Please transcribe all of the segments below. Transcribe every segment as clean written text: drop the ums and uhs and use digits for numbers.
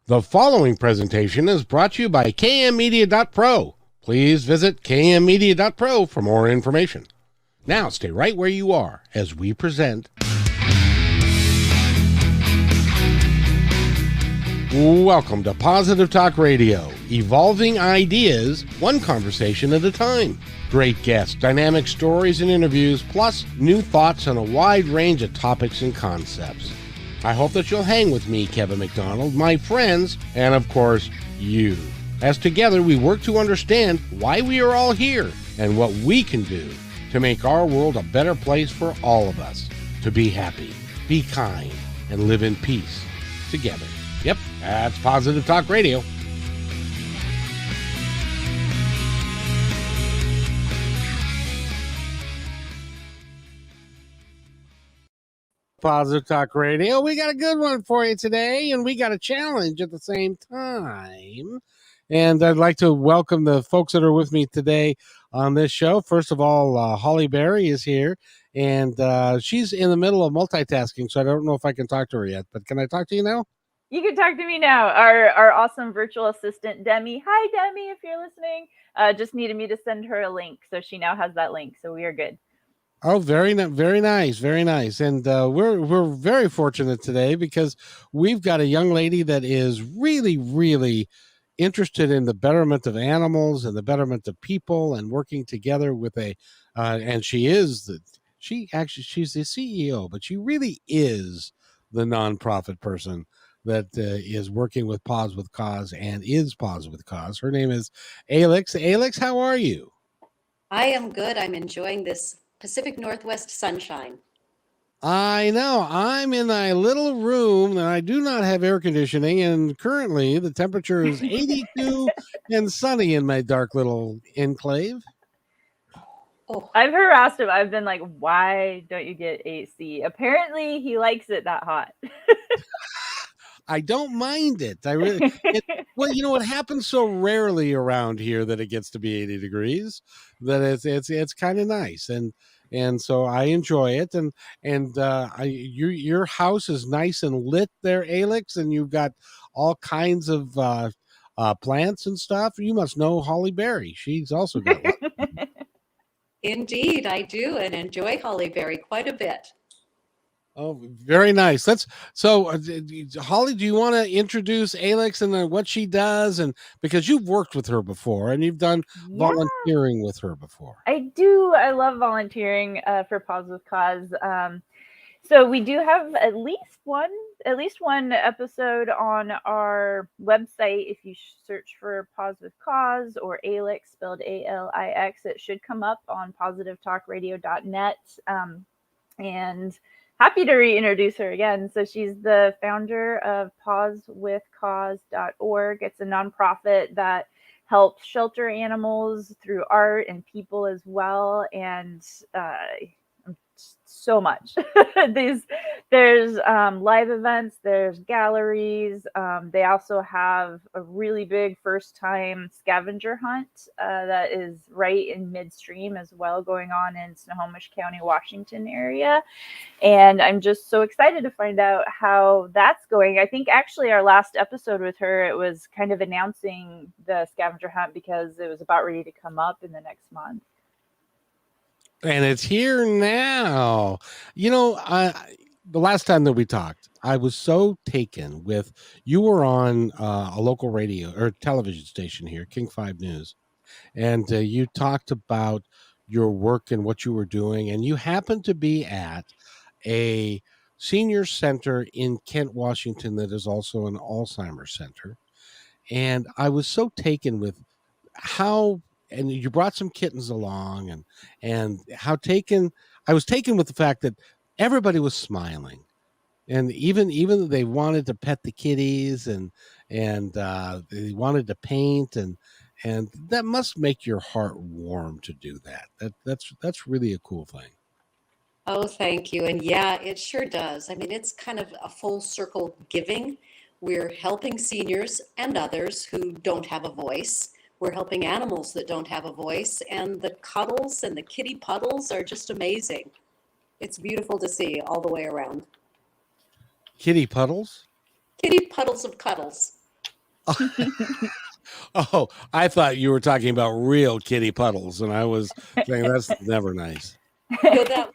The following presentation is brought to you by kmmedia.pro. Please visit kmmedia.pro for more information. Now stay right where you are as we present. Welcome to Positive Talk Radio, evolving ideas, one conversation at a time. Great guests, dynamic stories and interviews, plus new thoughts on a wide range of topics and concepts. I hope that you'll hang with me, Kevin McDonald, my friends, and of course, you. As together we work to understand why we are all here and what we can do to make our world a better place for all of us. To be happy, be kind, and live in peace together. Yep, that's Positive Talk Radio. Positive Talk Radio. We got a good one for you today, and we got a challenge at the same time. And I'd like to welcome the folks that are with me today on this show. First of all, Holly Berry is here, and she's in the middle of multitasking, so I don't know if I can talk to her yet. But can I talk to you now? You can talk to me now. Our awesome virtual assistant, Demi. Hi, Demi, if you're listening. Just needed me to send her a link, so she now has that link, so we are good. Oh, very nice, very nice. And we're very fortunate today because we've got a young lady that is really interested in the betterment of animals and the betterment of people and working together with and she's the CEO, but she really is the nonprofit person that is working with PawsWithCause and is PawsWithCause. Her name is Alix. Alix, how are you? I am good. I'm enjoying this Pacific Northwest sunshine. I know. I'm in a little room and I do not have air conditioning, and currently the temperature is 82 and sunny in my dark little enclave. Oh, I've harassed him. I've been like, why don't you get AC? Apparently he likes it that hot. I don't mind it. Well, you know, it happens so rarely around here that it gets to be 80 degrees that it's kind of nice. And so I enjoy it. And your house is nice and lit there, Alix, and you've got all kinds of plants and stuff. You must know Holly Berry. She's also got one. Indeed, I do, and enjoy Holly Berry quite a bit. Oh, very nice. Holly, do you want to introduce Alix and what she does? And because you've worked with her before and you've done volunteering with her before. I do. I love volunteering for Paws with Cause. So we do have at least one episode on our website. If you search for Paws with Cause or Alix, spelled ALIX, it should come up on positivetalkradio.net. And happy to reintroduce her again. So she's the founder of PawsWithCause.org. It's a nonprofit that helps shelter animals through art and people as well. And so much. There's live events, there's galleries. They also have a really big first-time scavenger hunt that is right in midstream as well, going on in Snohomish County, Washington area. And I'm just so excited to find out how that's going. I think actually our last episode with her, it was kind of announcing the scavenger hunt because it was about ready to come up in the next month. And it's here now. You know, the last time that we talked, I was so taken with, you were on a local radio or television station here, King 5 News, and you talked about your work and what you were doing, and you happened to be at a senior center in Kent, Washington that is also an Alzheimer's center. And I was so taken with how, and you brought some kittens along, and how I was taken with the fact that everybody was smiling, and even they wanted to pet the kitties, and they wanted to paint, and that must make your heart warm to do that. That's really a cool thing. Oh, thank you. And yeah, it sure does. I mean, it's kind of a full circle giving. We're helping seniors and others who don't have a voice. We're helping animals that don't have a voice, and the cuddles and the kitty puddles are just amazing. It's beautiful to see all the way around. Kitty puddles? Kitty puddles of cuddles. Oh, I thought you were talking about real kitty puddles, and I was saying that's never nice. No, that,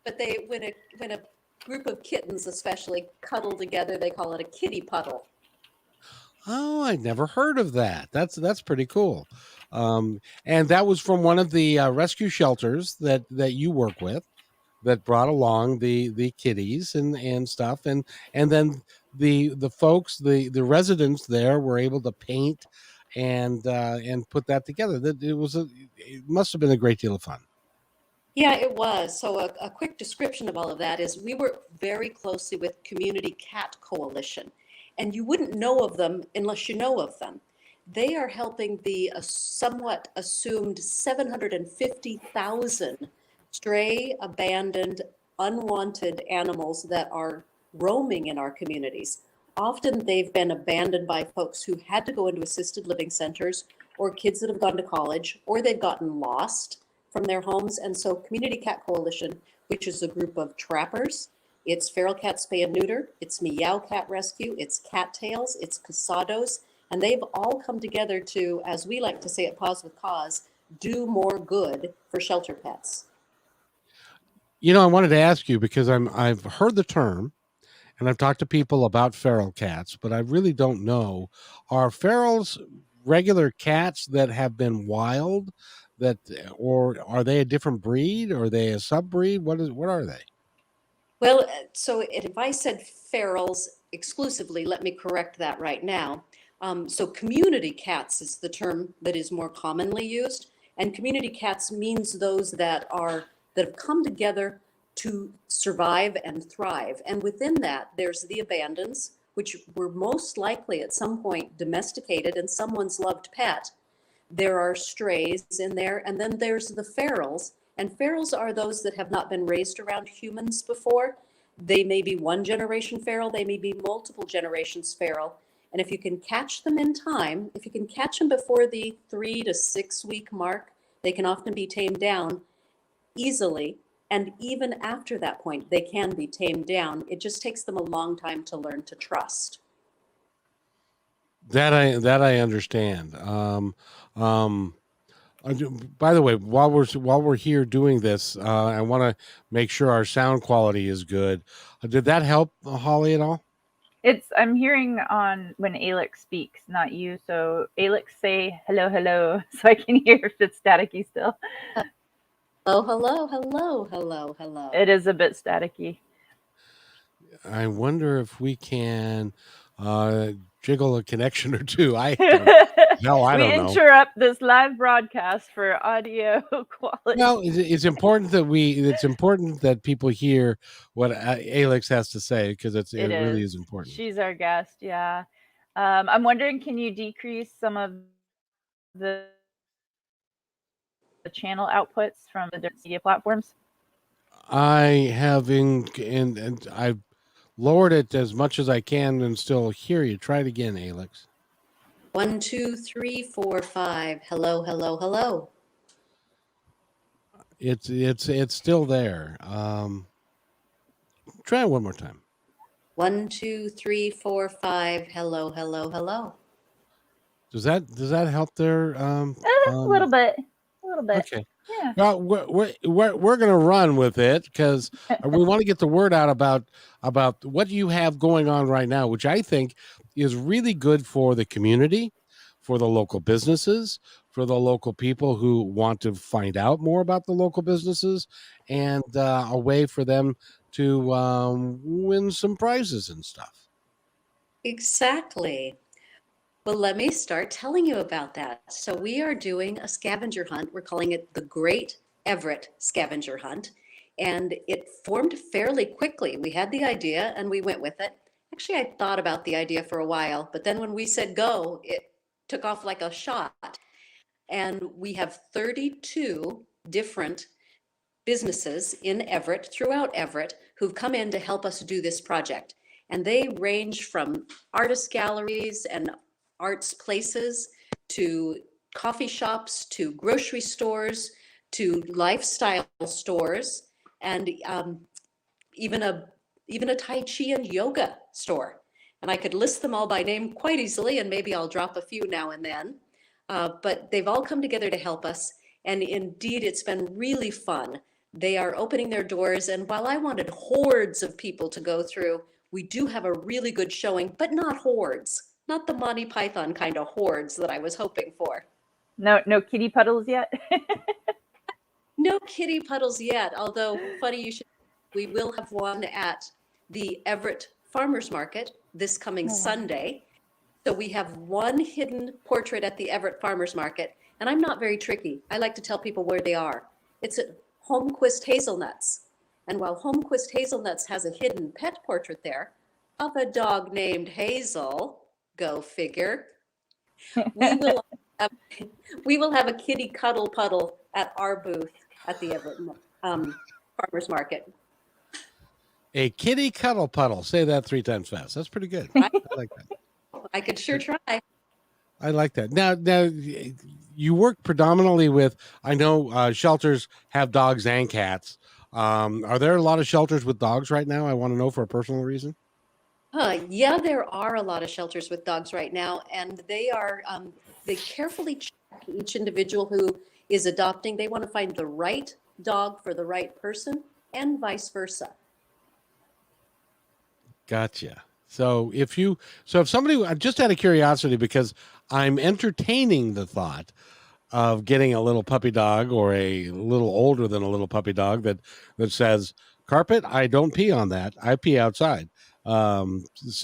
but they, when a group of kittens especially cuddle together, they call it a kitty puddle. Oh, I'd never heard of that. That's pretty cool. And that was from one of the rescue shelters that you work with, that brought along the kitties and stuff, and then the folks, the residents there were able to paint and put that together. That it must have been a great deal of fun. Yeah, it was. So a quick description of all of that is we work very closely with Community Cat Coalition, and you wouldn't know of them unless you know of them. They are helping the somewhat assumed 750,000 stray, abandoned, unwanted animals that are roaming in our communities. Often they've been abandoned by folks who had to go into assisted living centers, or kids that have gone to college, or they've gotten lost from their homes. And so Community Cat Coalition, which is a group of trappers, it's feral cat spay and neuter, it's meow cat rescue, it's cattails, it's casados, and they've all come together to, as we like to say at Paws with Cause, do more good for shelter pets. I wanted to ask you because I've heard the term, and I've talked to people about feral cats, but I really don't know. Are ferals regular cats that have been wild, or are they a different breed? Or are they a sub-breed? What are they? Well, so if I said ferals exclusively, let me correct that right now. So community cats is the term that is more commonly used, and community cats means those that have come together to survive and thrive. And within that, there's the abandons, which were most likely at some point domesticated and someone's loved pet. There are strays in there, and then there's the ferals. And ferals are those that have not been raised around humans before. They may be one generation feral, they may be multiple generations feral. And if you can catch them in time, if you can catch them before the 3 to 6 week mark, they can often be tamed down easily. And even after that point, they can be tamed down. It just takes them a long time to learn to trust. That I understand. By the way, while we're here doing this, I want to make sure our sound quality is good. Did that help, Holly, at all? I'm hearing on when Alix speaks, not you. So Alix, say hello, hello, so I can hear if it's staticky still. Oh, hello, hello, hello, hello. It is a bit staticky. I wonder if we can jiggle a connection or two. I don't know. We interrupt this live broadcast for audio quality. No, it's important that people hear what Alix has to say, because it really is important. She's our guest, yeah. I'm wondering, can you decrease some of the channel outputs from the different media platforms? I have and I've lowered it as much as I can and still hear you. Try it again, Alix. 1, 2, 3, 4, 5. Hello, hello, hello. It's still there. Try it one more time. 1, 2, 3, 4, 5. Hello, hello, hello. Does that help there? A little bit. Okay. Yeah. Well, we're going to run with it, because we want to get the word out about what you have going on right now, which I think is really good for the community, for the local businesses, for the local people who want to find out more about the local businesses, and a way for them to win some prizes and stuff. Exactly. Well, let me start telling you about that. So we are doing a scavenger hunt. We're calling it the Great Everett Scavenger Hunt. And it formed fairly quickly. We had the idea and we went with it. Actually, I thought about the idea for a while, but then when we said go, it took off like a shot. And we have 32 different businesses in Everett, throughout Everett, who've come in to help us do this project. And they range from artist galleries and arts places to coffee shops to grocery stores to lifestyle stores, and even a Tai Chi and yoga store. And I could list them all by name quite easily, and maybe I'll drop a few now and then. But they've all come together to help us. And indeed, it's been really fun. They are opening their doors. And while I wanted hordes of people to go through, we do have a really good showing, but not hordes, not the Monty Python kind of hordes that I was hoping for. No kitty puddles yet? No kitty puddles yet, although funny you should, we will have one at the Everett Farmers Market this coming Sunday. So we have one hidden portrait at the Everett Farmers Market, and I'm not very tricky. I like to tell people where they are. It's at Holmquist Hazelnuts. And while Holmquist Hazelnuts has a hidden pet portrait there of a dog named Hazel, go figure, we will have a kitty cuddle puddle at our booth at the Everett Farmers Market. A kitty cuddle puddle. Say that 3 times fast. That's pretty good. I like that. I could sure try. I like that. Now, you work predominantly with, I know shelters have dogs and cats. Are there a lot of shelters with dogs right now? I want to know for a personal reason. Yeah, there are a lot of shelters with dogs right now, and they carefully check each individual who is adopting. They want to find the right dog for the right person, and vice versa. Gotcha. So if somebody, just out of curiosity, because I'm entertaining the thought of getting a little puppy dog, or a little older than a little puppy dog that says, "Carpet, I don't pee on that. I pee outside." How does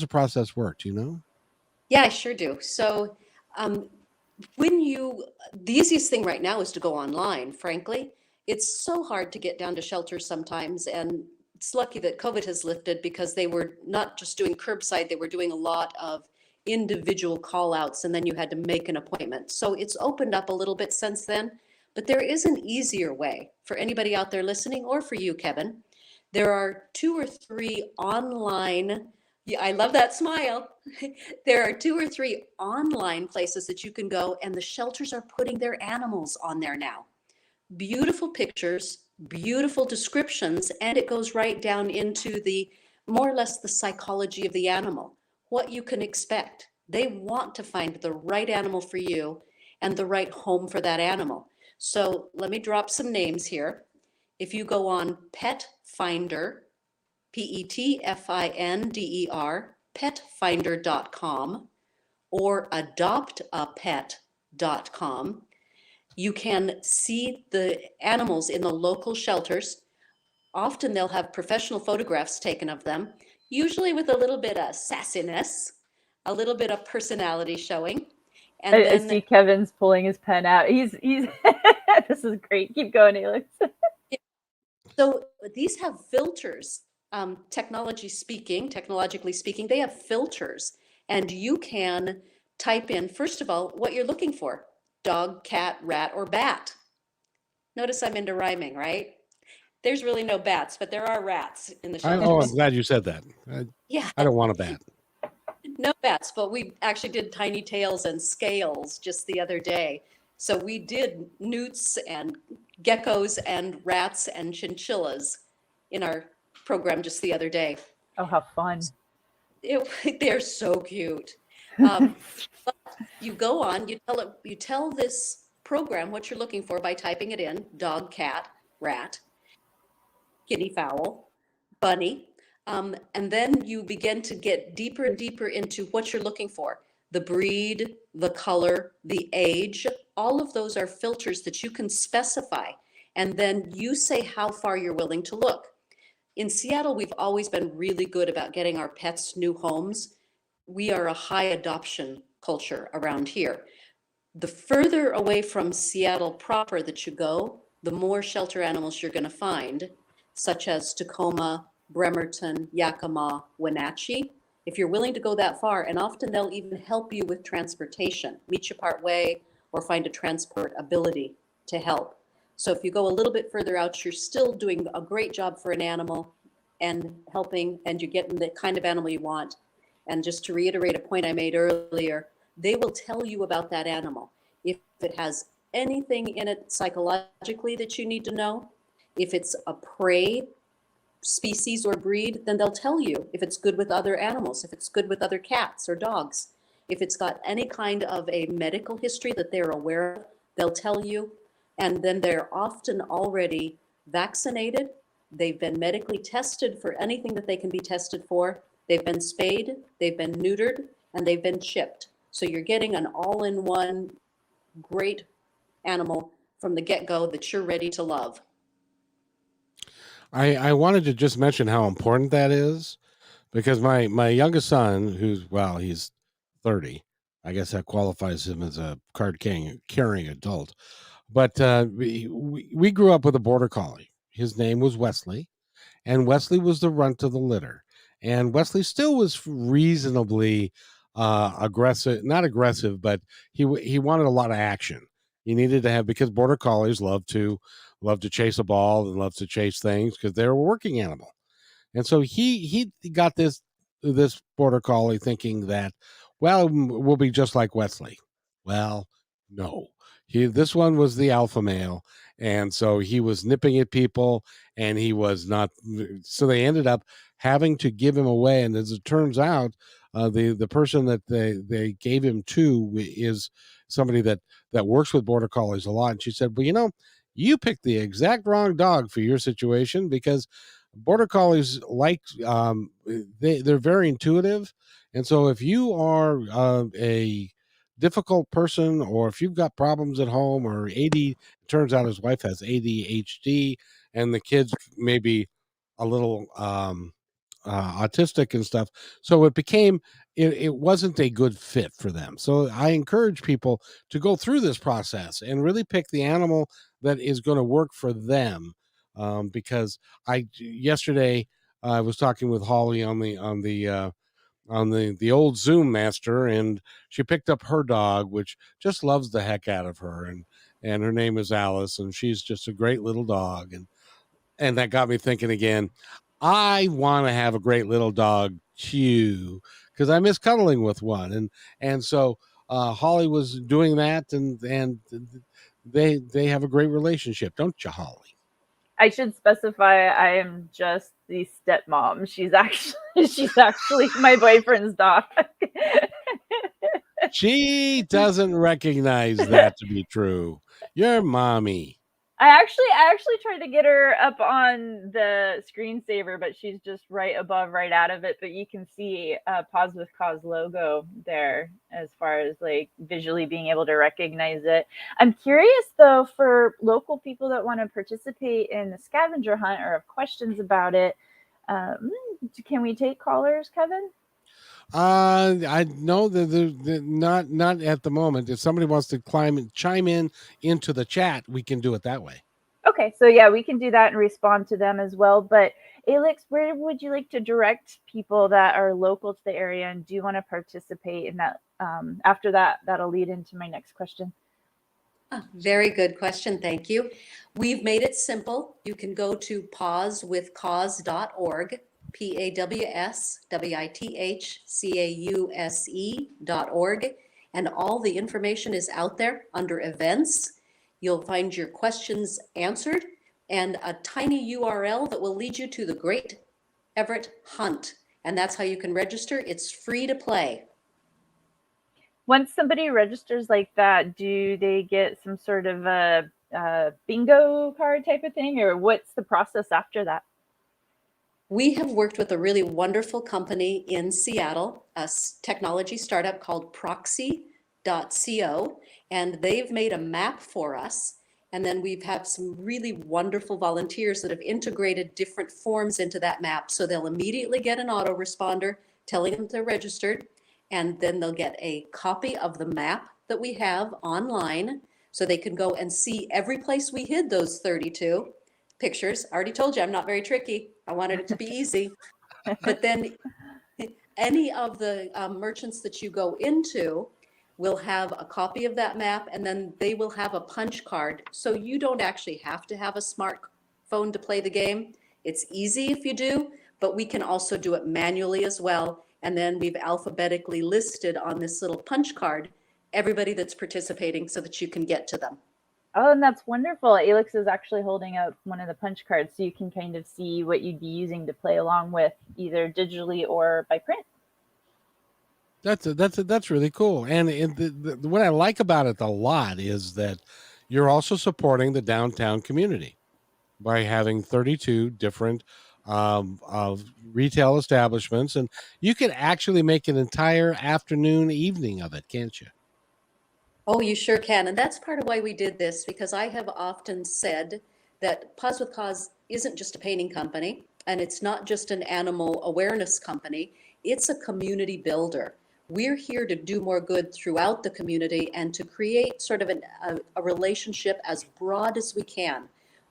the process work? Do you know? Yeah, I sure do. So the easiest thing right now is to go online, frankly. It's so hard to get down to shelters sometimes, and it's lucky that COVID has lifted, because they were not just doing curbside, they were doing a lot of individual call outs, and then you had to make an appointment. So it's opened up a little bit since then, but there is an easier way for anybody out there listening, or for you, Kevin. There are 2 or 3 online, I love that smile. There are 2 or 3 online places that you can go, and the shelters are putting their animals on there now. Beautiful pictures, beautiful descriptions, and it goes right down into the more or less the psychology of the animal, what you can expect. They want to find the right animal for you and the right home for that animal. So let me drop some names here. If you go on Pet Finder, PETFINDER, petfinder.com, or adoptapet.com, you can see the animals in the local shelters. Often they'll have professional photographs taken of them, usually with a little bit of sassiness, a little bit of personality showing. And I see Kevin's pulling his pen out. He's this is great. Keep going, Alix. So these have filters. Technologically speaking, they have filters, and you can type in, first of all, what you're looking for: dog, cat, rat, or bat. Notice I'm into rhyming, right? There's really no bats, but there are rats in the shelters. I'm glad you said that. Yeah. I don't want a bat. No bats, but we actually did tiny tails and scales just the other day. So we did newts and geckos and rats and chinchillas in our program just the other day. Oh, how fun. They're so cute. But you go on, you tell this program what you're looking for by typing it in: dog, cat, rat, guinea fowl, bunny. And then you begin to get deeper and deeper into what you're looking for: the breed, the color, the age. All of those are filters that you can specify. And then you say how far you're willing to look. In Seattle, we've always been really good about getting our pets new homes. We are a high adoption culture around here. The further away from Seattle proper that you go, the more shelter animals you're going to find, such as Tacoma, Bremerton, Yakima, Wenatchee. If you're willing to go that far, and often they'll even help you with transportation, meet you part way, or find a transport ability to help. So if you go a little bit further out, you're still doing a great job for an animal and helping, and you're getting the kind of animal you want. And just to reiterate a point I made earlier, they will tell you about that animal. If it has anything in it psychologically that you need to know, if it's a prey species or breed, then they'll tell you if it's good with other animals, if it's good with other cats or dogs. If it's got any kind of a medical history that they're aware of, they'll tell you. And then they're often already vaccinated. They've been medically tested for anything that they can be tested for. They've been spayed, they've been neutered, and they've been chipped. So you're getting an all-in-one great animal from the get-go that you're ready to love. I wanted to just mention how important that is, because my youngest son, who's, well, he's 30, I guess that qualifies him as a card carrying adult. But we grew up with a border collie. His name was Wesley, and Wesley was the runt of the litter. And Wesley still was reasonably aggressive, not aggressive, but he wanted a lot of action. He needed to have, because border collies love to chase a ball and love to chase things because they're a working animal. And so he got this border collie thinking that, well, we'll be just like Wesley. Well, no. This one was the alpha male, and so he was nipping at people, and he was not. So they ended up having to give him away. And as it turns out, the person that they gave him to is somebody that works with border collies a lot. And she said, well, you picked the exact wrong dog for your situation, because border collies they're very intuitive. And so if you are a difficult person, or if you've got problems at home, or it turns out his wife has ADHD, and the kids maybe a little autistic and stuff, so it wasn't a good fit for them. So I encourage people to go through this process and really pick the animal that is going to work for them. Because yesterday I was talking with Holly on the old Zoom master, and she picked up her dog, which just loves the heck out of her, and her name is Alice, and she's just a great little dog, and that got me thinking again. I want to have a great little dog too, because I miss cuddling with one, and so Holly was doing that, and they have a great relationship, don't you, Holly? I should specify I am just the stepmom. She's actually my boyfriend's dog. She doesn't recognize that to be true. You're mommy. I actually tried to get her up on the screensaver, but she's just right above, right out of it. But you can see PawsWithCause logo there as far as like visually being able to recognize it. I'm curious though, for local people that want to participate in the scavenger hunt or have questions about it, can we take callers, Kevin? I know that not at the moment. If somebody wants to chime in into the chat, we can do it that way. Okay, so yeah, we can do that and respond to them as well. But Alix, where would you like to direct people that are local to the area and do want to participate in that? After that, that'll lead into my next question. Very good question. Thank you. We've made it simple. You can go to PawsWithCause.org, PawsWithCause.org, and all the information is out there under events. You'll find your questions answered and a tiny URL that will lead you to the Great Everett Hunt. And that's how you can register. It's free to play. Once somebody registers like that, do they get some sort of a bingo card type of thing, or what's the process after that? We have worked with a really wonderful company in Seattle, a technology startup called Proxy.co, and they've made a map for us. And then we've had some really wonderful volunteers that have integrated different forms into that map. So they'll immediately get an autoresponder telling them they're registered, and then they'll get a copy of the map that we have online, so they can go and see every place we hid those 32 pictures. I already told you I'm not very tricky. I wanted it to be easy. But then any of the merchants that you go into will have a copy of that map, and then they will have a punch card. So you don't actually have to have a smartphone to play the game. It's easy if you do, but we can also do it manually as well. And then we've alphabetically listed on this little punch card everybody that's participating so that you can get to them. Oh, and that's wonderful. Alix is actually holding up one of the punch cards so you can kind of see what you'd be using to play along with, either digitally or by print. That's really cool. And what I like about it a lot is that you're also supporting the downtown community by having 32 different of retail establishments, and you could actually make an entire afternoon, evening of it, can't you? Oh, you sure can. And that's part of why we did this, because I have often said that Paws with Cause isn't just a painting company, and it's not just an animal awareness company. It's a community builder. We're here to do more good throughout the community and to create sort of a relationship as broad as we can.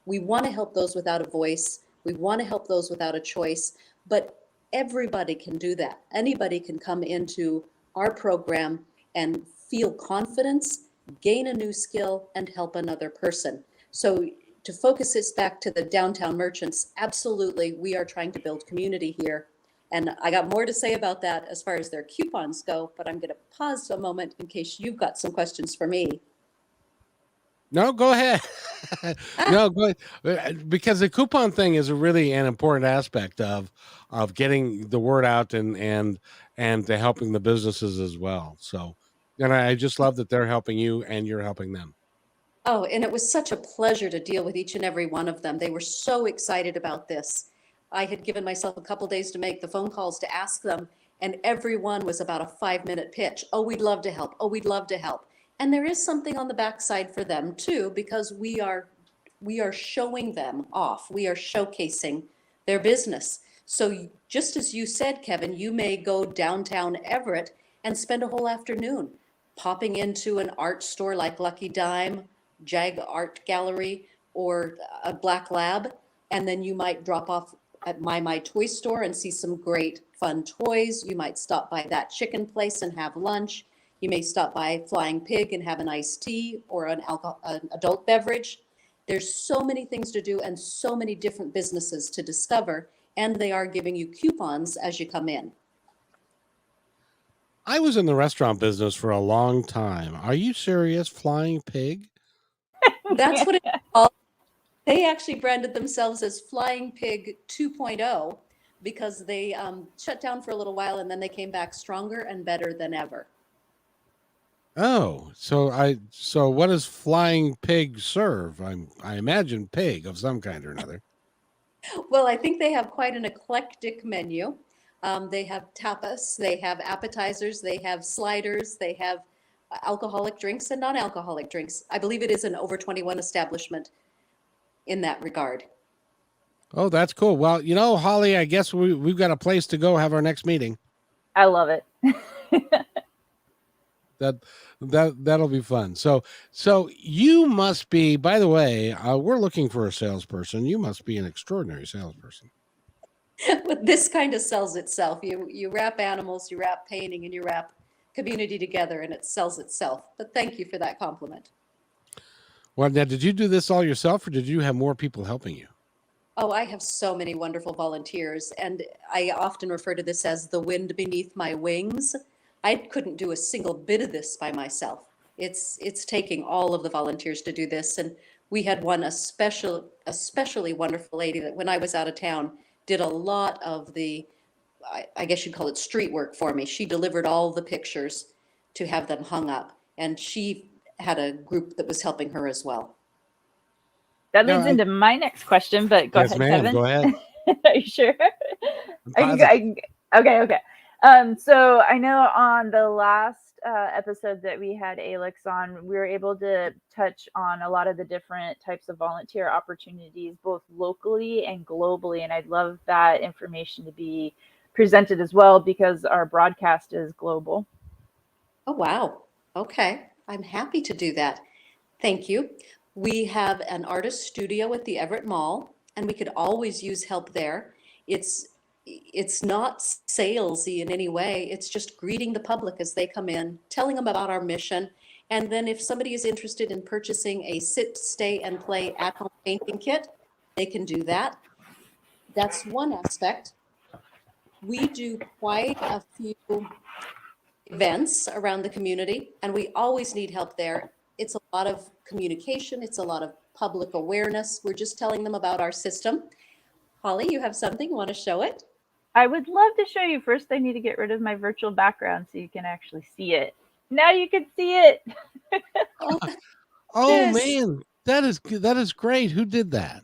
We want to help those without a voice. We want to help those without a choice, but everybody can do that. Anybody can come into our program and feel confidence, gain a new skill, and help another person. So to focus this back to the downtown merchants, absolutely, we are trying to build community here. And I got more to say about that as far as their coupons go, but I'm going to pause a moment in case you've got some questions for me. No, go ahead. No, go ahead. Because the coupon thing is really an important aspect of getting the word out and to helping the businesses as well. So, and I just love that they're helping you and you're helping them. Oh, and it was such a pleasure to deal with each and every one of them. They were so excited about this. I had given myself a couple days to make the phone calls to ask them, and every one was about a 5-minute pitch. Oh, we'd love to help. Oh, we'd love to help. And there is something on the backside for them too, because we are showing them off. We are showcasing their business. So just as you said, Kevin, you may go downtown Everett and spend a whole afternoon popping into an art store like Lucky Dime, Jag Art Gallery, or a Black Lab, and then you might drop off at My Toy Store and see some great fun toys. You might stop by that chicken place and have lunch. You may stop by Flying Pig and have an iced tea or an adult beverage. There's so many things to do and so many different businesses to discover, and they are giving you coupons as you come in. I was in the restaurant business for a long time. Are you serious? Flying Pig? That's what it's called. They actually branded themselves as Flying Pig 2.0 because they shut down for a little while and then they came back stronger and better than ever. Oh, so what does Flying Pig serve? I imagine pig of some kind or another. Well, I think they have quite an eclectic menu. They have tapas, they have appetizers, they have sliders, they have alcoholic drinks and non-alcoholic drinks. I believe it is an over 21 establishment in that regard. Oh, that's cool. Well, Holly, I guess we've got a place to go have our next meeting. I love it. That'll be fun. So you must be, by the way, we're looking for a salesperson. You must be an extraordinary salesperson. But this kind of sells itself. You wrap animals, you wrap painting, and you wrap community together, and it sells itself. But thank you for that compliment. Well, now, did you do this all yourself, or did you have more people helping you? Oh, I have so many wonderful volunteers, and I often refer to this as the wind beneath my wings. I couldn't do a single bit of this by myself. It's taking all of the volunteers to do this, and we had one especially wonderful lady that when I was out of town did a lot of the, I guess you'd call it street work for me. She delivered all the pictures to have them hung up, and she had a group that was helping her as well. That leads into my next question, but go ahead, ma'am, Kevin. Go ahead. Are you sure? Okay. So I know on the last episode that we had Alix on, we were able to touch on a lot of the different types of volunteer opportunities, both locally and globally. And I'd love that information to be presented as well because our broadcast is global. Oh, wow. Okay. I'm happy to do that. Thank you. We have an artist studio at the Everett Mall, and we could always use help there. It's not salesy in any way. It's just greeting the public as they come in, telling them about our mission. And then if somebody is interested in purchasing a sit, stay, and play at-home painting kit, they can do that. That's one aspect. We do quite a few events around the community, and we always need help there. It's a lot of communication. It's a lot of public awareness. We're just telling them about our system. Holly, you have something? Want to show it? I would love to show you. First, I need to get rid of my virtual background so you can actually see it. Now you can see it. Oh, Oh yes. man, that is great. Who did that?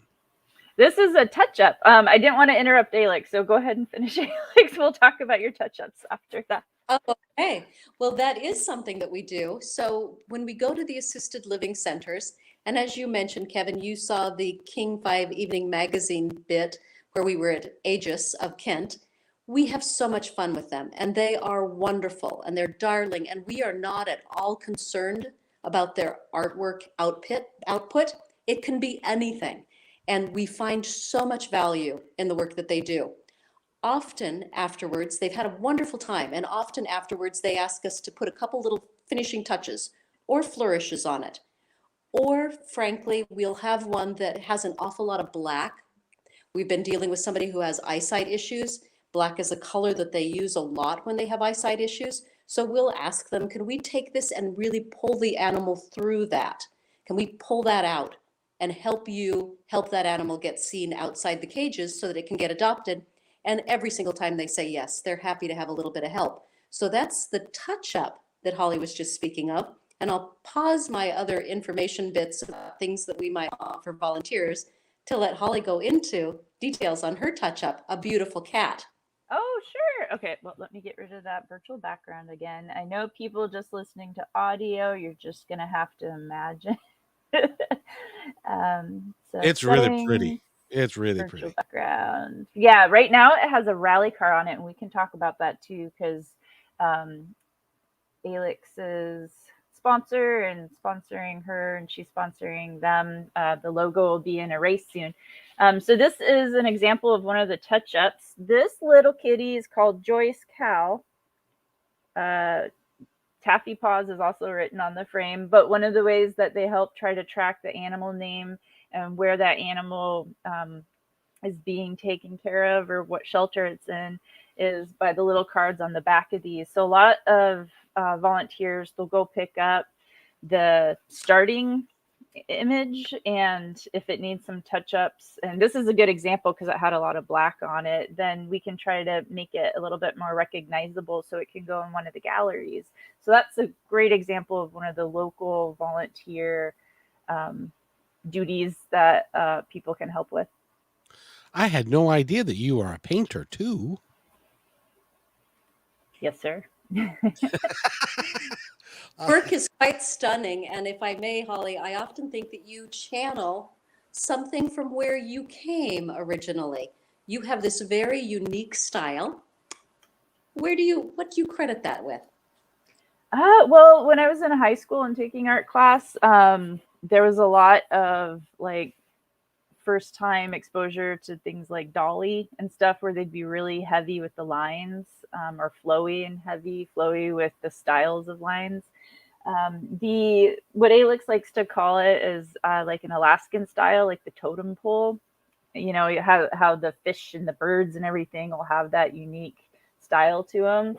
This is a touch-up. I didn't want to interrupt Alix, so go ahead and finish, Alix. We'll talk about your touch-ups after that. Oh, okay. Well, that is something that we do. So when we go to the assisted living centers, and as you mentioned, Kevin, you saw the King 5 Evening Magazine bit where we were at Aegis of Kent. We have so much fun with them, and they are wonderful, and they're darling, and we are not at all concerned about their artwork output. It can be anything, and we find so much value in the work that they do. Often afterwards, they've had a wonderful time, and often afterwards, they ask us to put a couple little finishing touches or flourishes on it. Or frankly, we'll have one that has an awful lot of black. We've been dealing with somebody who has eyesight issues. Black is a color that they use a lot when they have eyesight issues. So we'll ask them, can we take this and really pull the animal through that? Can we pull that out and help that animal get seen outside the cages so that it can get adopted? And every single time they say yes, they're happy to have a little bit of help. So that's the touch-up that Holly was just speaking of. And I'll pause my other information bits about things that we might offer volunteers to let Holly go into details on her touch-up, a beautiful cat. Oh, sure. Okay, well, let me get rid of that virtual background again. I know people just listening to audio, you're just going to have to imagine. So It's really settings, pretty. It's really virtual pretty. background. Yeah, right now it has a rally car on it, and we can talk about that too, because Alix's sponsor and sponsoring her, and she's sponsoring them. The logo will be in a race soon. So this is an example of one of the touch-ups. This little kitty is called Joyce Cow. Taffy Paws is also written on the frame, but one of the ways that they help try to track the animal name and where that animal is being taken care of or what shelter it's in is by the little cards on the back of these. So a lot of volunteers, they'll go pick up the starting image, and if it needs some touch-ups, and this is a good example because it had a lot of black on it, then we can try to make it a little bit more recognizable so it can go in one of the galleries. So that's a great example of one of the local volunteer duties that people can help with. I had no idea that you are a painter too. Yes, sir. Work is quite stunning, and if I may, Holly, I often think that you channel something from where you came originally. You have this very unique style. What do you credit that with? Well, when I was in high school and taking art class, there was a lot of like first time exposure to things like dolly and stuff where they'd be really heavy with the lines, or flowy with the styles of lines. What Alix likes to call it is like an Alaskan style, like the totem pole. You know, how the fish and the birds and everything will have that unique style to them,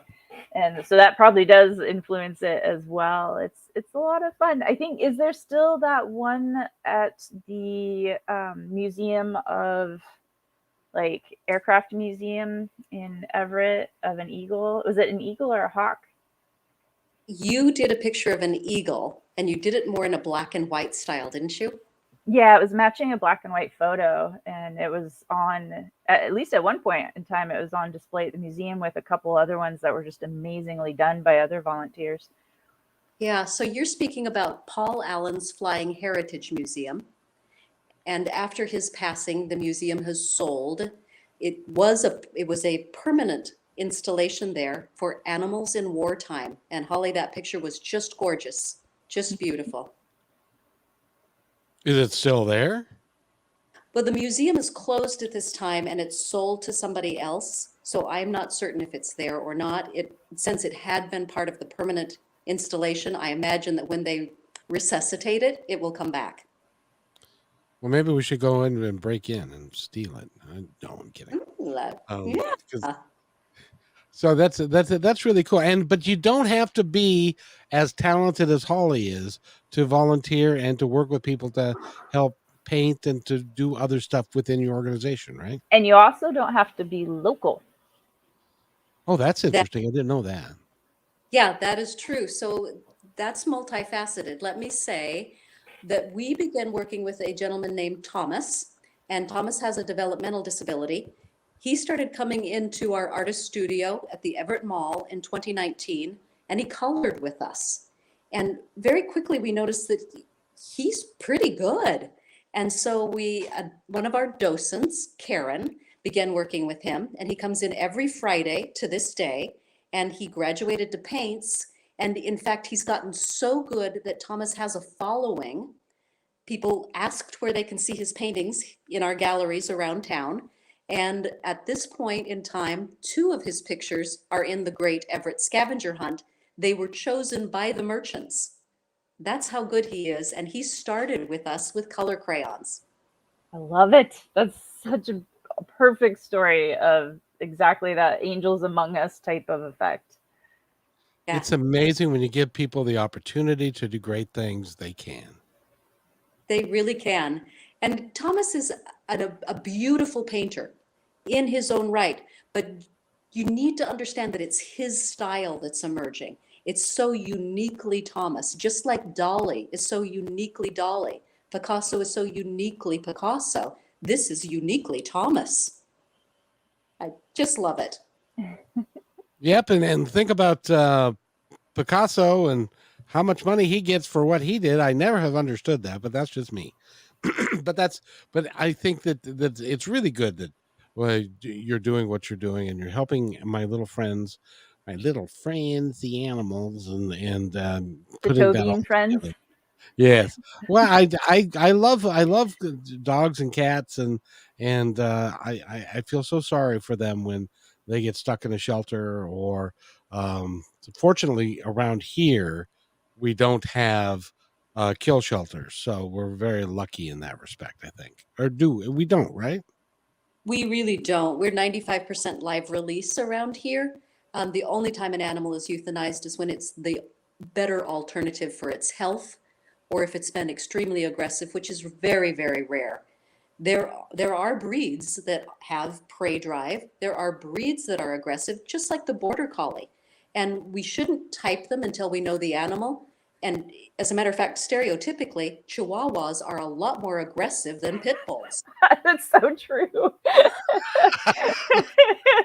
and so that probably does influence it as well. It's a lot of fun. I think, is there still that one at the museum of like aircraft museum in Everett of an eagle? Was it an eagle or a hawk? You did a picture of an eagle, and you did it more in a black and white style, didn't you? Yeah, it was matching a black and white photo, and it was on, at least at one point in time, it was on display at the museum with a couple other ones that were just amazingly done by other volunteers. Yeah, so you're speaking about Paul Allen's Flying Heritage Museum. And after his passing, the museum has sold. It was a permanent installation there for animals in wartime. And Holly, that picture was just gorgeous, just beautiful. Is it still there? Well, the museum is closed at this time and it's sold to somebody else. So I'm not certain if it's there or not. Since it had been part of the permanent installation, I imagine that when they resuscitate it, it will come back. Well, maybe we should go in and break in and steal it. No, I'm kidding. Yeah. So that's really cool. But you don't have to be as talented as Holly is to volunteer and to work with people to help paint and to do other stuff within your organization, right? And you also don't have to be local. Oh, that's That, interesting. I didn't know that. yeah, that is true. So that's multifaceted. Let me say that we began working with a gentleman named Thomas, and Thomas has a developmental disability. He started coming into our artist studio at the Everett Mall in 2019, and he colored with us. And very quickly we noticed that he's pretty good. And so one of our docents, Karen, began working with him, and he comes in every Friday to this day, and he graduated to paints. And in fact, he's gotten so good that Thomas has a following. People asked where they can see his paintings in our galleries around town. And at this point in time, 2 of his pictures are in the Great Everett Scavenger Hunt. They were chosen by the merchants. That's how good he is. And he started with us with color crayons. I love it. That's such a perfect story of exactly that angels among us type of effect. Yeah, It's amazing when you give people the opportunity to do great things, they can. they really can. And Thomas is a beautiful painter in his own right, but you need to understand that it's his style that's emerging. It's so uniquely Thomas, just like Dali is so uniquely Dali. Picasso is so uniquely Picasso. This is uniquely Thomas. I just love it. Yep, and think about Picasso and how much money he gets for what he did. I never have understood that, but that's just me. but I think that it's really good that you're doing what you're doing and you're helping my little friends, the animals, and The putting that Toby all and friends. together. Yes. Well, I love dogs and cats and I feel so sorry for them when they get stuck in a shelter or fortunately around here we don't have kill shelters, so we're very lucky in that respect, I think. Or do we don't, right? We really don't. We're 95% live release around here. The only time an animal is euthanized is when it's the better alternative for its health, or if it's been extremely aggressive, which is very, very rare. There are breeds that have prey drive. There are breeds that are aggressive, just like the border collie. And we shouldn't type them until we know the animal. And as a matter of fact, stereotypically, Chihuahuas are a lot more aggressive than pit bulls. That's so true.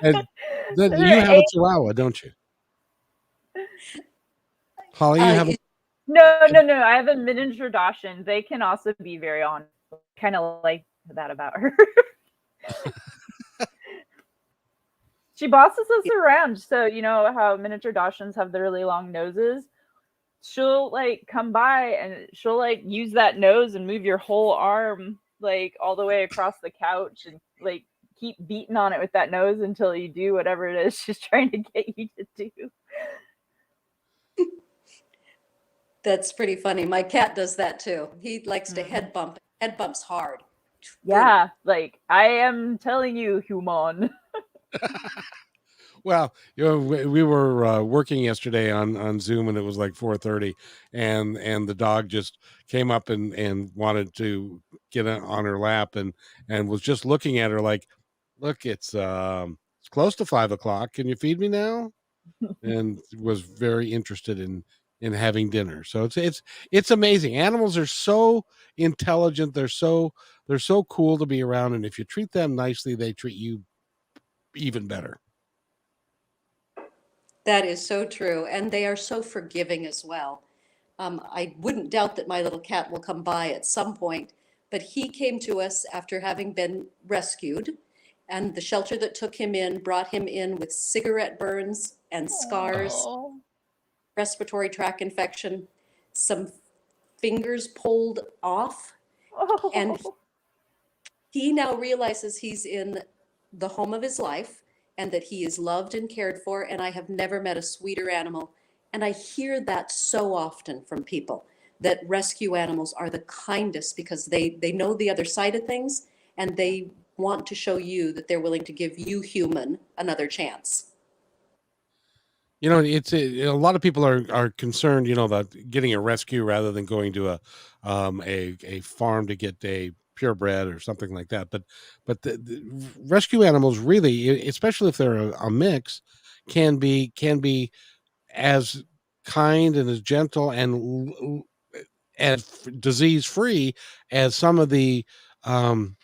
And then you They're have a Chihuahua, don't you, Holly? You Uh, have a no. I have a miniature Dachshund. They can also be very on. Kind of like that about her. She bosses us around. So you know how miniature Dachshunds have the really long noses. She'll like come by and she'll like use that nose and move your whole arm like all the way across the couch and like keep beating on it with that nose until you do whatever it is she's trying to get you to do. That's pretty funny. My cat does that too. He likes to head bump. Head bumps hard. Yeah, like I am telling you, human. Well, we were working yesterday on Zoom, and it was like 4:30, and the dog just came up and wanted to get on her lap, and was just looking at her like, look, it's close to 5 o'clock. Can you feed me now? And was very interested in having dinner. So it's amazing. Animals are so intelligent. They're so cool to be around, and if you treat them nicely, they treat you even better. That is so true. And they are so forgiving as well. I wouldn't doubt that my little cat will come by at some point, but he came to us after having been rescued. And the shelter that took him in brought him in with cigarette burns and scars, Oh. respiratory tract infection, some fingers pulled off. And he now realizes he's in the home of his life and that he is loved and cared for. And I have never met a sweeter animal. And I hear that so often from people that rescue animals are the kindest because they know the other side of things and they want to show you that they're willing to give you human another chance. A lot of people are concerned, about getting a rescue rather than going to a farm to get a purebred or something like that. But the rescue animals really, especially if they're a mix, can be as kind and as gentle and as disease free as some of the um,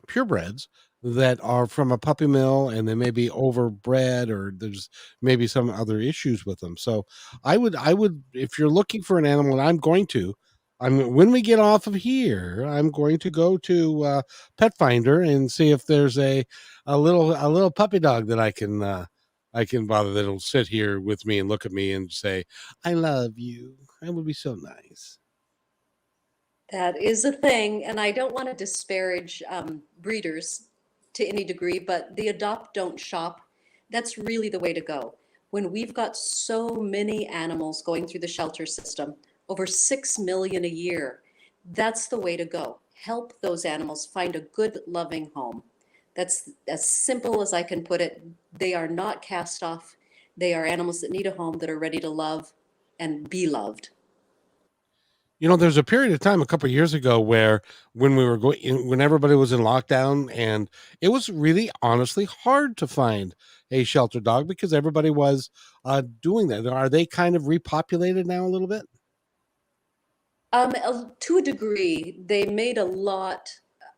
purebreds that are from a puppy mill and they may be overbred or there's maybe some other issues with them. So I would if you're looking for an animal, and I'm when we get off of here, I'm going to go to Pet Finder and see if there's a little puppy dog that I can bother that'll sit here with me and look at me and say, "I love you." That would be so nice. That is a thing, and I don't want to disparage breeders to any degree, but the adopt, don't shop, that's really the way to go. When we've got so many animals going through the shelter system, over 6 million a year, that's the way to go. Help those animals find a good, loving home. That's as simple as I can put it. They are not cast off. They are animals that need a home, that are ready to love and be loved. There's a period of time a couple of years ago where when everybody was in lockdown, and it was really honestly hard to find a shelter dog because everybody was doing that. Are they kind of repopulated now a little bit? To a degree, they made a lot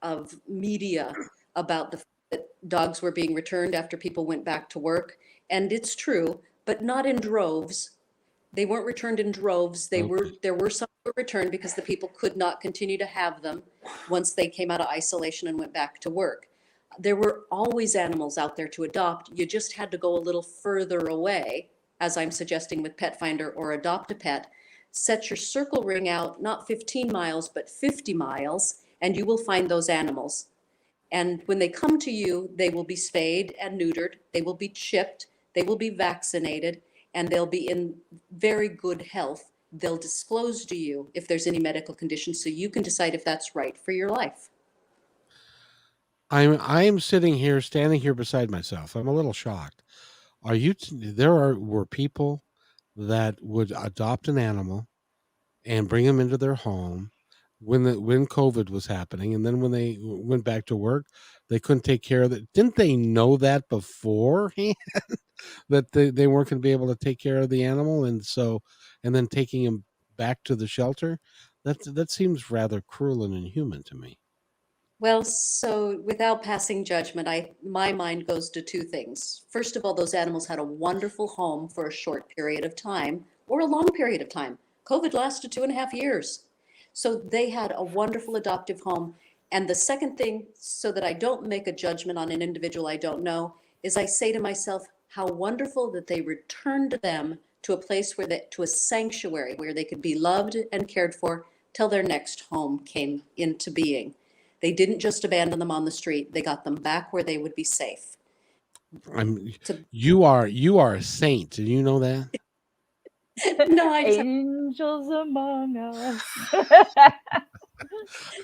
of media about the fact that dogs were being returned after people went back to work, and it's true, but not in droves. They weren't returned in droves. Okay. There were some that were returned because the people could not continue to have them once they came out of isolation and went back to work. There were always animals out there to adopt. You just had to go a little further away, as I'm suggesting with Pet Finder or Adopt a Pet. Set your circle ring out, not 15 miles, but 50 miles, and you will find those animals. And when they come to you, they will be spayed and neutered, they will be chipped, they will be vaccinated, and they'll be in very good health. They'll disclose to you if there's any medical conditions so you can decide if that's right for your life. I'm standing here beside myself. I'm a little shocked. Were people that would adopt an animal and bring them into their home when COVID was happening, and then when they went back to work, they couldn't take care of it. Didn't they know that beforehand that they weren't going to be able to take care of the animal, and then taking him back to the shelter? That seems rather cruel and inhuman to me. Well, so without passing judgment, my mind goes to two things. First of all, those animals had a wonderful home for a short period of time or a long period of time. COVID lasted 2.5 years. So they had a wonderful adoptive home. And the second thing, so that I don't make a judgment on an individual I don't know, is I say to myself, how wonderful that they returned them to a place to a sanctuary where they could be loved and cared for till their next home came into being. They didn't just abandon them on the street. They got them back where they would be safe. I'm So, you are a saint. Did you know that? no, Angels among us.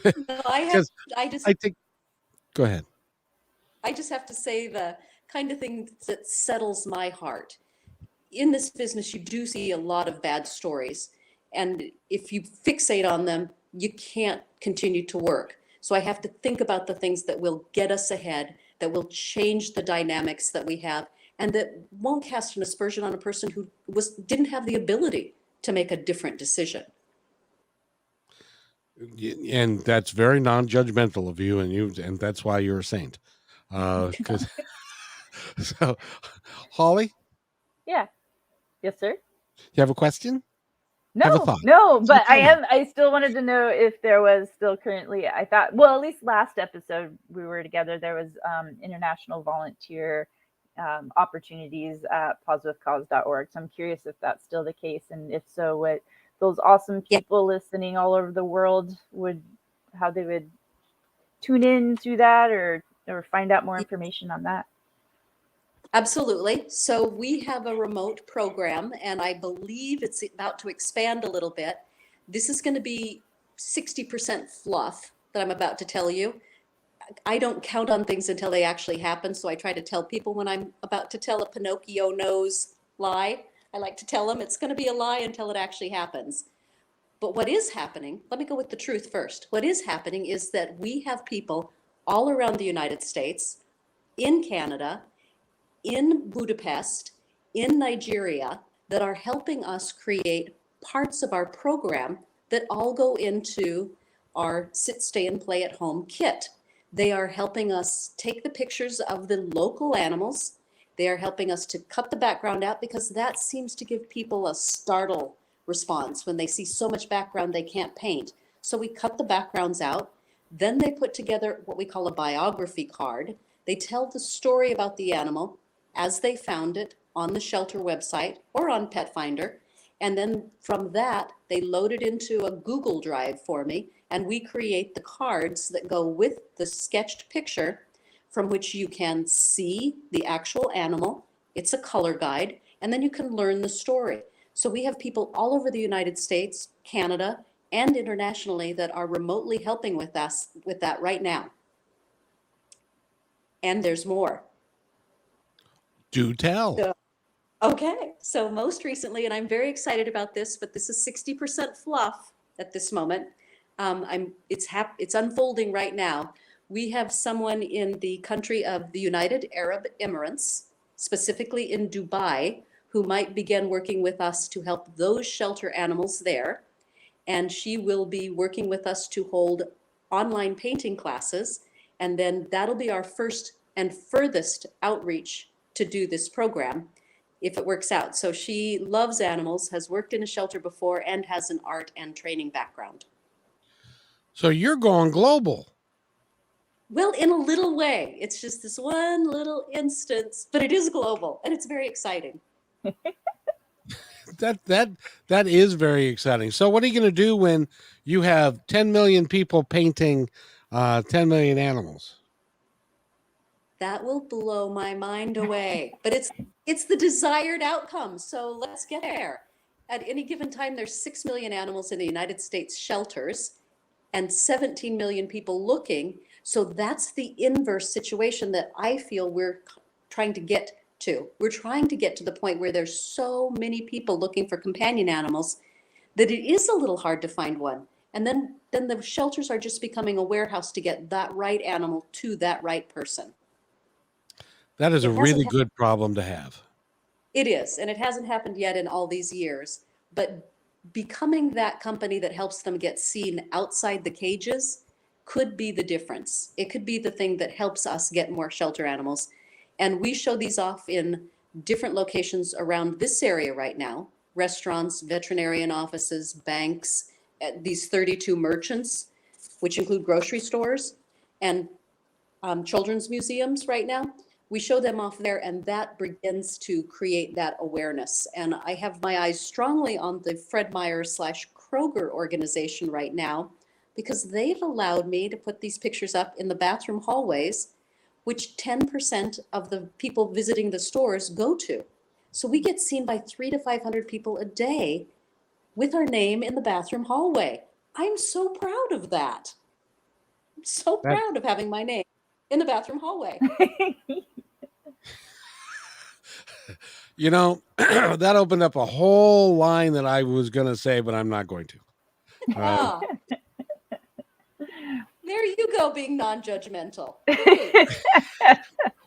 no, Because I just, I think. Go ahead. I just have to say the kind of thing that settles my heart. In this business, you do see a lot of bad stories. And if you fixate on them, you can't continue to work. So I have to think about the things that will get us ahead, that will change the dynamics that we have, and that won't cast an aspersion on a person who didn't have the ability to make a different decision. And that's very non-judgmental of you, and that's why you're a saint. Because so, Holly, Yeah. Yes, sir. you have a question? Have a No, thought? no, So but tell me. I still wanted to know if there was still currently, I thought, well, at least last episode we were together, there was international volunteer opportunities at PawsWithCause.org. So I'm curious if that's still the case. And if so, what those awesome Yeah, people listening all over the world how they would tune in to that or find out more information on that. absolutely. So we have a remote program, and I believe it's about to expand a little bit. This is going to be 60% fluff that I'm about to tell you. I don't count on things until they actually happen, so I try to tell people when I'm about to tell a Pinocchio nose lie. I like to tell them it's going to be a lie until it actually happens. But what is happening, let me go with the truth first. What is happening is that we have people all around the United States, in Canada, in Budapest, in Nigeria, that are helping us create parts of our program that all go into our sit, stay, and play at home kit. They are helping us take the pictures of the local animals. They are helping us to cut the background out because that seems to give people a startle response when they see so much background they can't paint. So we cut the backgrounds out. Then they put together what we call a biography card. They tell the story about the animal as they found it on the shelter website or on Pet Finder. And then from that, they load it into a Google Drive for me, and we create the cards that go with the sketched picture from which you can see the actual animal. It's a color guide, and then you can learn the story. So we have people all over the United States, Canada, and internationally that are remotely helping with us with that right now. And there's more. Do tell. Okay, so most recently, and I'm very excited about this, but this is 60% fluff at this moment. It's unfolding right now. We have someone in the country of the United Arab Emirates, specifically in Dubai, who might begin working with us to help those shelter animals there. And she will be working with us to hold online painting classes. And then that'll be our first and furthest outreach to do this program, if it works out. So she loves animals, has worked in a shelter before, and has an art and training background. So you're going global. Well, in a little way. It's just this one little instance, but it is global, and it's very exciting. That is very exciting. So what are you going to do when you have 10 million people painting 10 million animals? That will blow my mind away. But it's the desired outcome. So let's get there. At any given time, there's 6 million animals in the United States shelters and 17 million people looking. So that's the inverse situation that I feel we're trying to get to. We're trying to get to the point where there's so many people looking for companion animals that it is a little hard to find one. And then the shelters are just becoming a warehouse to get that right animal to that right person. That is a really good problem to have. It is, and it hasn't happened yet in all these years. But becoming that company that helps them get seen outside the cages could be the difference. It could be the thing that helps us get more shelter animals. And we show these off in different locations around this area right now. Restaurants, veterinarian offices, banks, these 32 merchants, which include grocery stores and children's museums right now. We show them off there, and that begins to create that awareness. And I have my eyes strongly on the Fred Meyer / Kroger organization right now, because they've allowed me to put these pictures up in the bathroom hallways, which 10% of the people visiting the stores go to. So we get seen by 300 to 500 people a day with our name in the bathroom hallway. I'm so proud of that. I'm so proud of having my name in the bathroom hallway. You know, that opened up a whole line that I was going to say, but I'm not going to. There you go, being non-judgmental.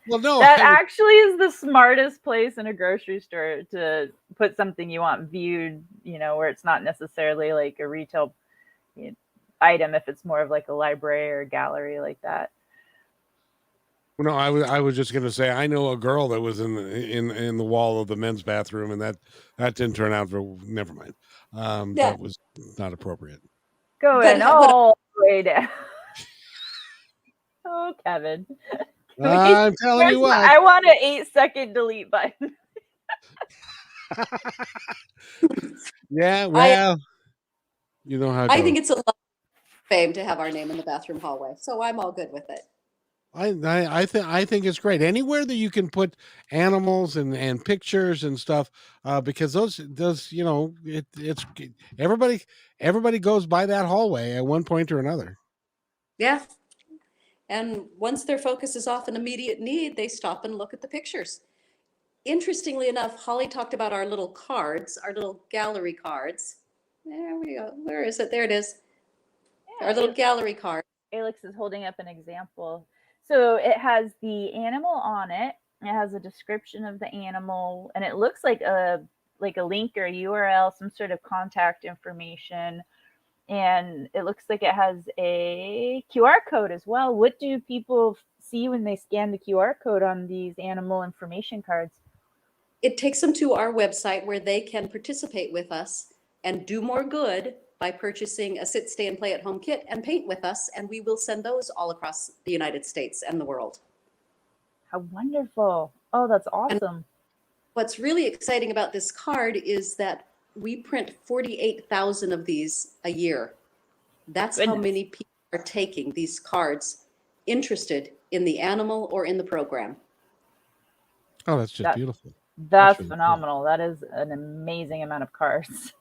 Well, no, that actually is the smartest place in a grocery store to put something you want viewed, where it's not necessarily like a retail item, if it's more of like a library or a gallery like that. No, I was just going to say, I know a girl that was in the wall of the men's bathroom, and that didn't turn out for, never mind. That was not appropriate. Going all the way down. Oh, Kevin. I'm telling you what. I want an 8-second delete button. Yeah, well, you know how it goes. I think it's a lot of fame to have our name in the bathroom hallway, so I'm all good with it. I think it's great anywhere that you can put animals and pictures and stuff, because those it's everybody goes by that hallway at one point or another. Yeah. And once their focus is off an immediate need, they stop and look at the pictures. interestingly enough, Holly talked about our little cards, our little gallery cards. There we go. Where is it? There it is. Our little gallery card. Alix is holding up an example. So it has the animal on it. It has a description of the animal, and it looks like a link or a URL, some sort of contact information. And it looks like it has a QR code as well. What do people see when they scan the QR code on these animal information cards? It takes them to our website where they can participate with us and do more good by purchasing a sit, stay, and play at home kit and paint with us, and we will send those all across the United States and the world. How wonderful. Oh, that's awesome. And what's really exciting about this card is that we print 48,000 of these a year. That's how many people are taking these cards interested in the animal or in the program. Oh, that's just beautiful. That's really phenomenal. Cool. That is an amazing amount of cards.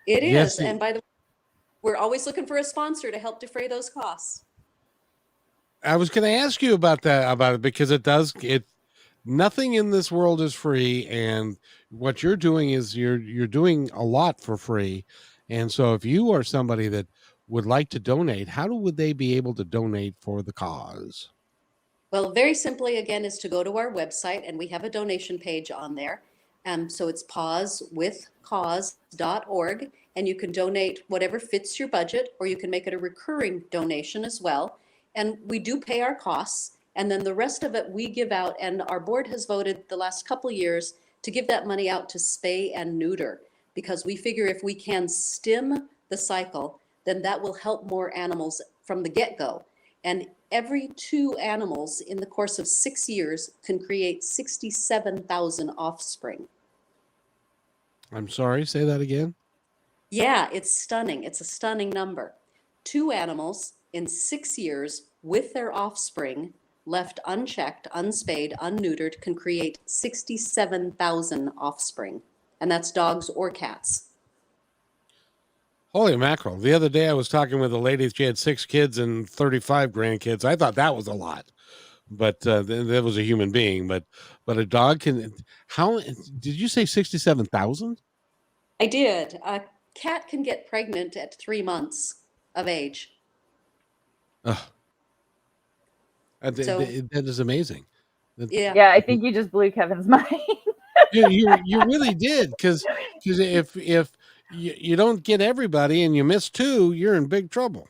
It is. Yes, and by the way, we're always looking for a sponsor to help defray those costs. I was going to ask you about it, because nothing in this world is free, and what you're doing is you're doing a lot for free. And so if you are somebody that would like to donate, would they be able to donate for the cause? Well, very simply, again, is to go to our website, and we have a donation page on there. So it's PawsWithCause.org, and you can donate whatever fits your budget, or you can make it a recurring donation as well. And we do pay our costs, and then the rest of it we give out, and our board has voted the last couple of years to give that money out to spay and neuter, because we figure if we can stem the cycle, then that will help more animals from the get-go. And every 2 animals in the course of 6 years can create 67,000 offspring. I'm sorry, say that again? Yeah, it's stunning. It's a stunning number. 2 animals in 6 years with their offspring, left unchecked, unspayed, unneutered, can create 67,000 offspring. And that's dogs or cats. Holy mackerel. The other day I was talking with a lady, she had 6 kids and 35 grandkids. I thought that was a lot, but that was a human being, but a dog can, how, did you say 67,000? I did. A cat can get pregnant at 3 months of age. That is amazing. Yeah, I think you just blew Kevin's mind. you really did, because if you don't get everybody and you miss 2, you're in big trouble.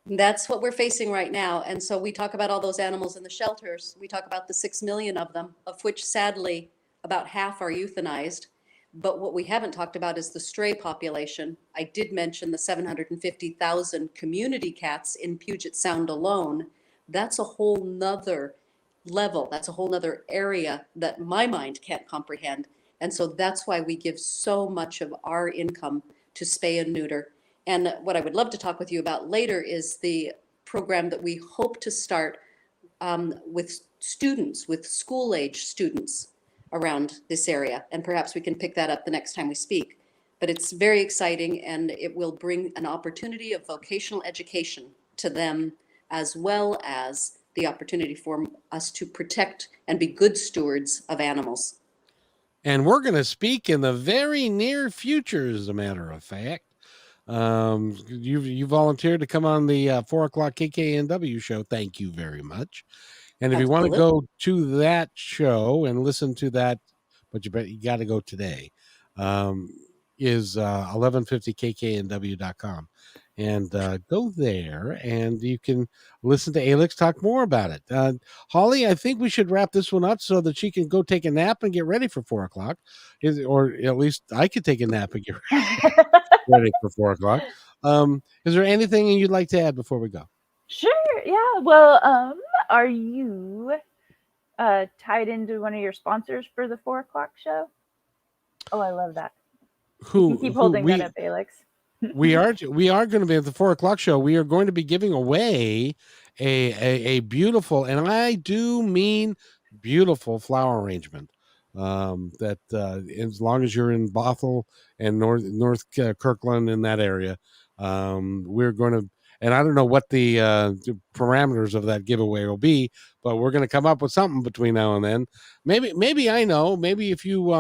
That's what we're facing right now. And so we talk about all those animals in the shelters. We talk about the 6 million of them, of which sadly about half are euthanized. But what we haven't talked about is the stray population. I did mention the 750,000 community cats in Puget Sound alone. That's a whole nother level. That's a whole nother area that my mind can't comprehend. And so that's why we give so much of our income to spay and neuter. And what I would love to talk with you about later is the program that we hope to start with students, with school-age students around this area. And perhaps we can pick that up the next time we speak. But it's very exciting, and it will bring an opportunity of vocational education to them, as well as the opportunity for us to protect and be good stewards of animals. And we're going to speak in the very near future, as a matter of fact. You volunteered to come on the 4 o'clock KKNW show. Thank you very much. And if you want to go to that show and listen to that, but you got to go today, is 1150kknw.com. And go there and you can listen to Alix talk more about it. Holly, I think we should wrap this one up so that she can go take a nap and get ready for 4 o'clock. Or at least I could take a nap and get ready for 4 o'clock. Is there anything you'd like to add before we go? Sure. Yeah. Well, are you tied into one of your sponsors for the 4 o'clock show? Oh, I love that. You can keep holding that up, Alix. we are going to be at the 4 o'clock show. We are going to be giving away a beautiful, and I do mean beautiful, flower arrangement. That as long as you're in Bothell and North Kirkland in that area, we're going to, and I don't know what the parameters of that giveaway will be, but we're going to come up with something between now and then. Maybe I know. Maybe if you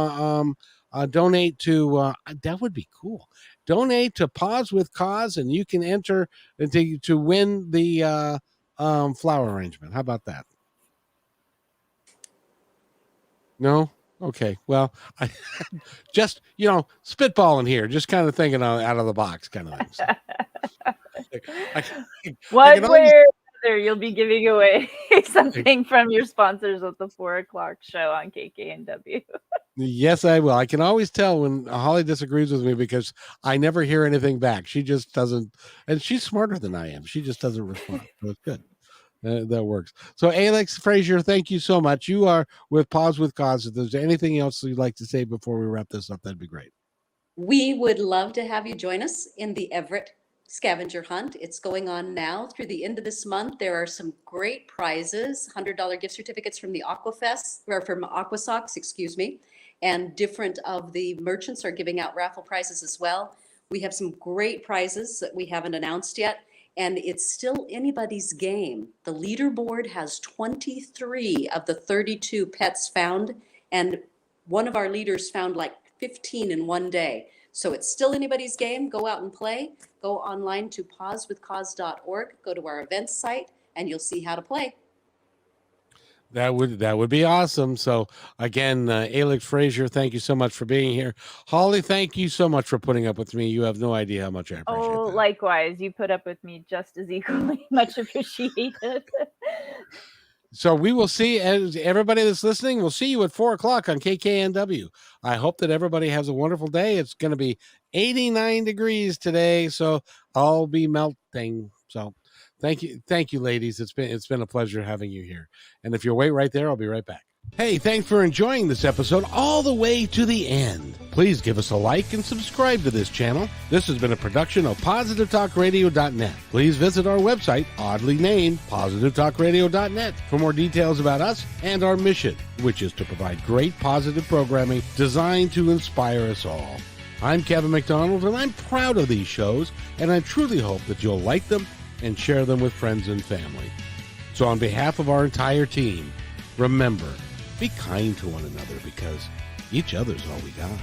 donate to that would be cool. Donate to Paws with Cause, and you can enter to win the flower arrangement. How about that? No? Okay. Well, I just, spitballing here, just kind of thinking out of the box kind of thing. So. One way or another, you'll be giving away something from your sponsors at the 4:00 show on KKNW. Yes, I will. I can always tell when Holly disagrees with me because I never hear anything back. She just doesn't, and she's smarter than I am. She just doesn't respond. So it's good. That works. So, Alix, Frazier, thank you so much. You are with Paws with Cause. If there's anything else you'd like to say before we wrap this up, that'd be great. We would love to have you join us in the Everett scavenger hunt. It's going on now through the end of this month. There are some great prizes, $100 gift certificates from the Aquafest, or from Aquasox, excuse me, and different of the merchants are giving out raffle prizes as well. We have some great prizes that we haven't announced yet. And it's still anybody's game. The leaderboard has 23 of the 32 pets found, and one of our leaders found like 15 in one day. So it's still anybody's game. Go out and play. Go online to PawsWithCause.org. Go to our events site, and you'll see how to play. That would be awesome. So again, Alix, Frazier, thank you so much for being here. Holly, thank you so much for putting up with me. You have no idea how much I appreciate that. Likewise. You put up with me just as equally much appreciated. So we will see, as everybody that's listening, we'll see you at 4:00 on KKNW. I hope that everybody has a wonderful day. It's going to be 89 degrees today, so I'll be melting. So thank you, ladies. It's been a pleasure having you here. And if you'll wait right there, I'll be right back. Hey, thanks for enjoying this episode all the way to the end. Please give us a like and subscribe to this channel. This has been a production of PositiveTalkRadio.net. Please visit our website, oddly named PositiveTalkRadio.net, for more details about us and our mission, which is to provide great positive programming designed to inspire us all. I'm Kevin McDonald, and I'm proud of these shows, and I truly hope that you'll like them and share them with friends and family. So on behalf of our entire team, remember, be kind to one another because each other's all we got.